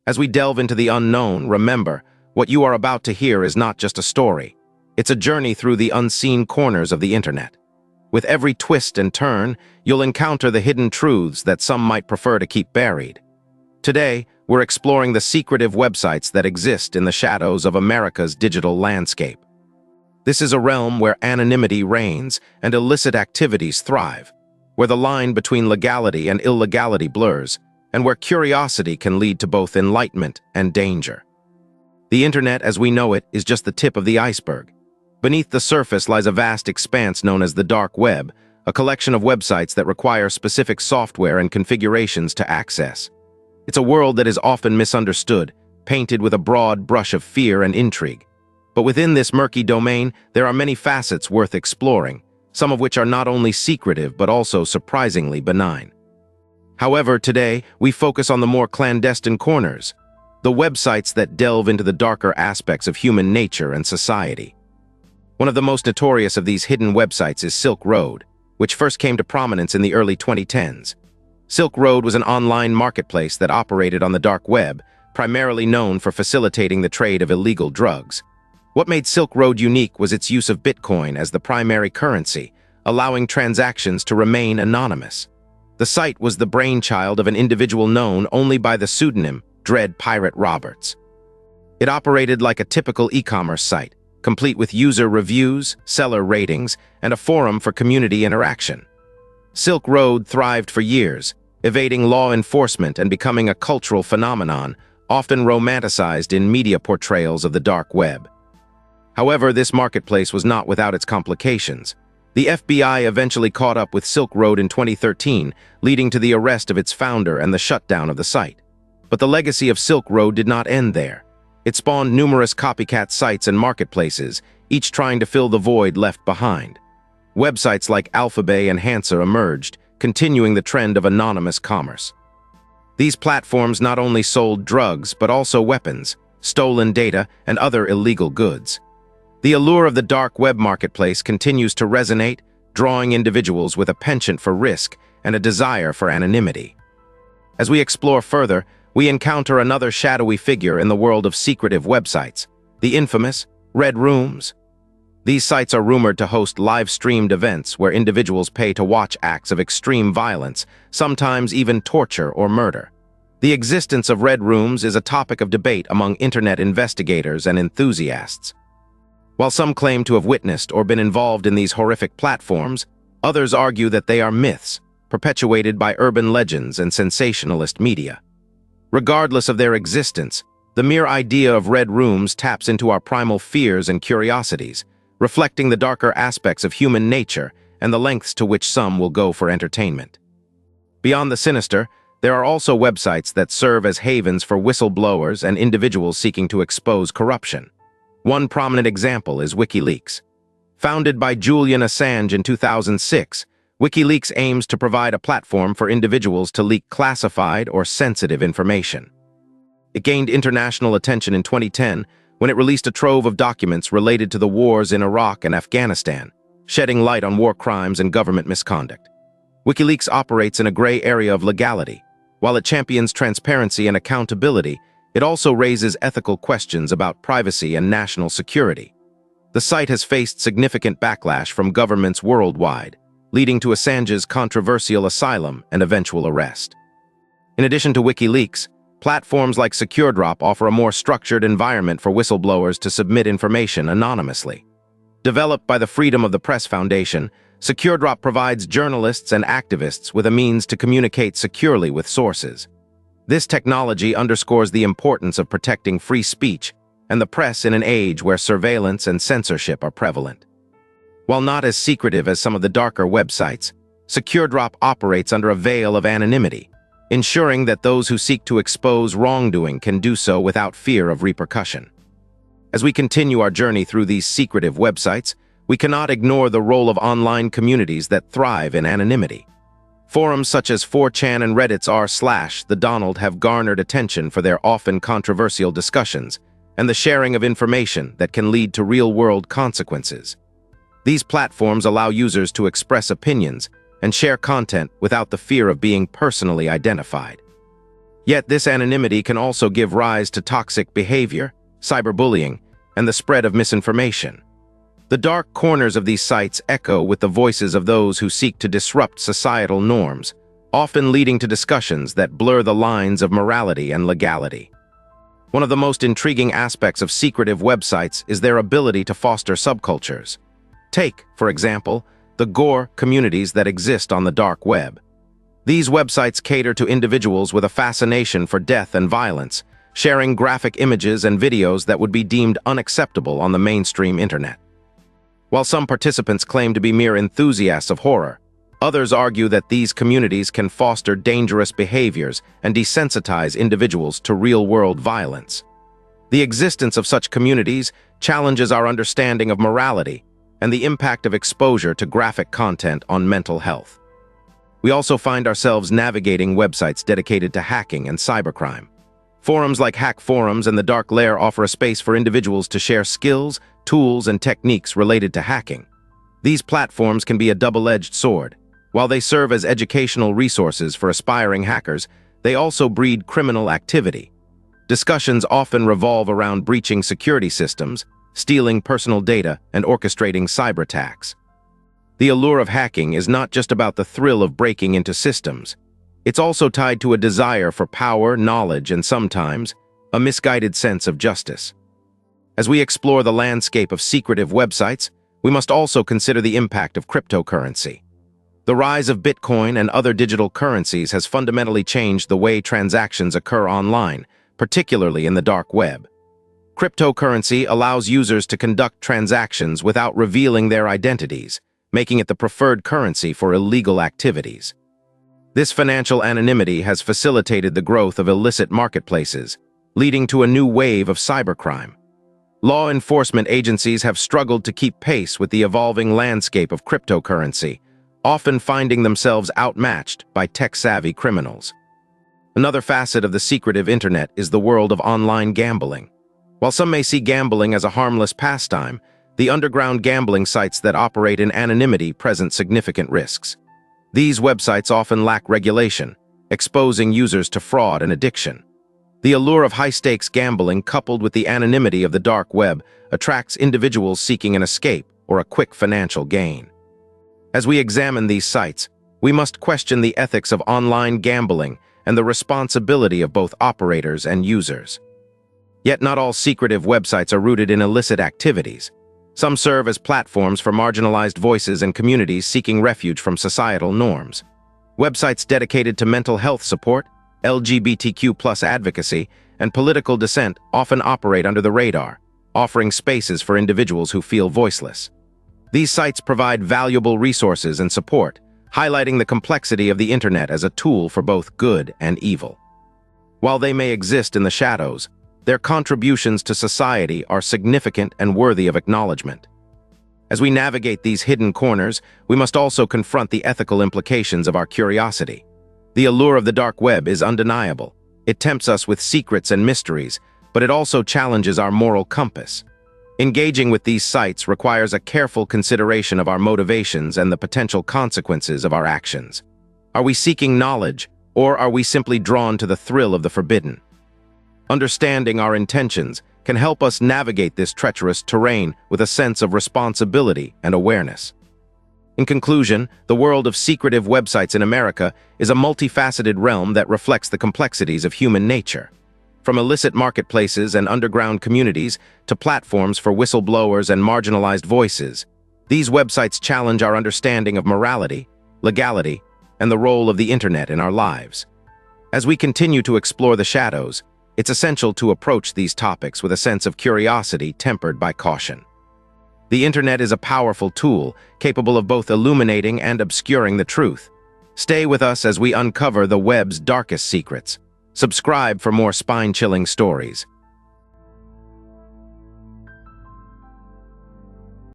As we delve into the unknown, remember, what you are about to hear is not just a story. It's a journey through the unseen corners of the internet. With every twist and turn, you'll encounter the hidden truths that some might prefer to keep buried. Today, we're exploring the secretive websites that exist in the shadows of America's digital landscape. This is a realm where anonymity reigns and illicit activities thrive, where the line between legality and illegality blurs, and where curiosity can lead to both enlightenment and danger. The internet as we know it is just the tip of the iceberg. Beneath the surface lies a vast expanse known as the dark web, a collection of websites that require specific software and configurations to access. It's a world that is often misunderstood, painted with a broad brush of fear and intrigue. But within this murky domain, there are many facets worth exploring, some of which are not only secretive but also surprisingly benign. However, today, we focus on the more clandestine corners, the websites that delve into the darker aspects of human nature and society. One of the most notorious of these hidden websites is Silk Road, which first came to prominence in the early 2010s. Silk Road was an online marketplace that operated on the dark web, primarily known for facilitating the trade of illegal drugs. What made Silk Road unique was its use of Bitcoin as the primary currency, allowing transactions to remain anonymous. The site was the brainchild of an individual known only by the pseudonym Dread Pirate Roberts. It operated like a typical e-commerce site, complete with user reviews, seller ratings, and a forum for community interaction. Silk Road thrived for years, evading law enforcement and becoming a cultural phenomenon, often romanticized in media portrayals of the dark web. However, this marketplace was not without its complications. The FBI eventually caught up with Silk Road in 2013, leading to the arrest of its founder and the shutdown of the site. But the legacy of Silk Road did not end there. It spawned numerous copycat sites and marketplaces, each trying to fill the void left behind. Websites like Alphabay and Hansa emerged, continuing the trend of anonymous commerce. These platforms not only sold drugs but also weapons, stolen data, and other illegal goods. The allure of the dark web marketplace continues to resonate, drawing individuals with a penchant for risk and a desire for anonymity. As we explore further, we encounter another shadowy figure in the world of secretive websites, the infamous Red Rooms. These sites are rumored to host live-streamed events where individuals pay to watch acts of extreme violence, sometimes even torture or murder. The existence of Red Rooms is a topic of debate among internet investigators and enthusiasts. While some claim to have witnessed or been involved in these horrific platforms, others argue that they are myths, perpetuated by urban legends and sensationalist media. Regardless of their existence, the mere idea of Red Rooms taps into our primal fears and curiosities, reflecting the darker aspects of human nature and the lengths to which some will go for entertainment. Beyond the sinister, there are also websites that serve as havens for whistleblowers and individuals seeking to expose corruption. One prominent example is WikiLeaks. Founded by Julian Assange in 2006, WikiLeaks aims to provide a platform for individuals to leak classified or sensitive information. It gained international attention in 2010 when it released a trove of documents related to the wars in Iraq and Afghanistan, shedding light on war crimes and government misconduct. WikiLeaks operates in a gray area of legality. While it champions transparency and accountability, it also raises ethical questions about privacy and national security. The site has faced significant backlash from governments worldwide, leading to Assange's controversial asylum and eventual arrest. In addition to WikiLeaks, platforms like SecureDrop offer a more structured environment for whistleblowers to submit information anonymously. Developed by the Freedom of the Press Foundation, SecureDrop provides journalists and activists with a means to communicate securely with sources. This technology underscores the importance of protecting free speech and the press in an age where surveillance and censorship are prevalent. While not as secretive as some of the darker websites, SecureDrop operates under a veil of anonymity, ensuring that those who seek to expose wrongdoing can do so without fear of repercussion. As we continue our journey through these secretive websites, we cannot ignore the role of online communities that thrive in anonymity. Forums such as 4chan and Reddit's r/the have garnered attention for their often controversial discussions and the sharing of information that can lead to real-world consequences. These platforms allow users to express opinions and share content without the fear of being personally identified. Yet this anonymity can also give rise to toxic behavior, cyberbullying, and the spread of misinformation. The dark corners of these sites echo with the voices of those who seek to disrupt societal norms, often leading to discussions that blur the lines of morality and legality. One of the most intriguing aspects of secretive websites is their ability to foster subcultures. Take, for example, the gore communities that exist on the dark web. These websites cater to individuals with a fascination for death and violence, sharing graphic images and videos that would be deemed unacceptable on the mainstream internet. While some participants claim to be mere enthusiasts of horror, others argue that these communities can foster dangerous behaviors and desensitize individuals to real-world violence. The existence of such communities challenges our understanding of morality and the impact of exposure to graphic content on mental health. We also find ourselves navigating websites dedicated to hacking and cybercrime. Forums like Hack Forums and the Dark Lair offer a space for individuals to share skills, tools, and techniques related to hacking. These platforms can be a double-edged sword. While they serve as educational resources for aspiring hackers, they also breed criminal activity. Discussions often revolve around breaching security systems, stealing personal data, and orchestrating cyber attacks. The allure of hacking is not just about the thrill of breaking into systems. It's also tied to a desire for power, knowledge, and sometimes a misguided sense of justice. As we explore the landscape of secretive websites, we must also consider the impact of cryptocurrency. The rise of Bitcoin and other digital currencies has fundamentally changed the way transactions occur online, particularly in the dark web. Cryptocurrency allows users to conduct transactions without revealing their identities, making it the preferred currency for illegal activities. This financial anonymity has facilitated the growth of illicit marketplaces, leading to a new wave of cybercrime. Law enforcement agencies have struggled to keep pace with the evolving landscape of cryptocurrency, often finding themselves outmatched by tech-savvy criminals. Another facet of the secretive internet is the world of online gambling. While some may see gambling as a harmless pastime, the underground gambling sites that operate in anonymity present significant risks. These websites often lack regulation, exposing users to fraud and addiction. The allure of high-stakes gambling, coupled with the anonymity of the dark web, attracts individuals seeking an escape or a quick financial gain. As we examine these sites, we must question the ethics of online gambling and the responsibility of both operators and users. Yet not all secretive websites are rooted in illicit activities. Some serve as platforms for marginalized voices and communities seeking refuge from societal norms. Websites dedicated to mental health support, LGBTQ+ advocacy, and political dissent often operate under the radar, offering spaces for individuals who feel voiceless. These sites provide valuable resources and support, highlighting the complexity of the internet as a tool for both good and evil. While they may exist in the shadows, their contributions to society are significant and worthy of acknowledgement. As we navigate these hidden corners, we must also confront the ethical implications of our curiosity. The allure of the dark web is undeniable. It tempts us with secrets and mysteries, but it also challenges our moral compass. Engaging with these sites requires a careful consideration of our motivations and the potential consequences of our actions. Are we seeking knowledge, or are we simply drawn to the thrill of the forbidden? Understanding our intentions can help us navigate this treacherous terrain with a sense of responsibility and awareness. In conclusion, the world of secretive websites in America is a multifaceted realm that reflects the complexities of human nature. From illicit marketplaces and underground communities to platforms for whistleblowers and marginalized voices, these websites challenge our understanding of morality, legality, and the role of the internet in our lives. As we continue to explore the shadows, it's essential to approach these topics with a sense of curiosity tempered by caution. The internet is a powerful tool, capable of both illuminating and obscuring the truth. Stay with us as we uncover the web's darkest secrets. Subscribe for more spine-chilling stories.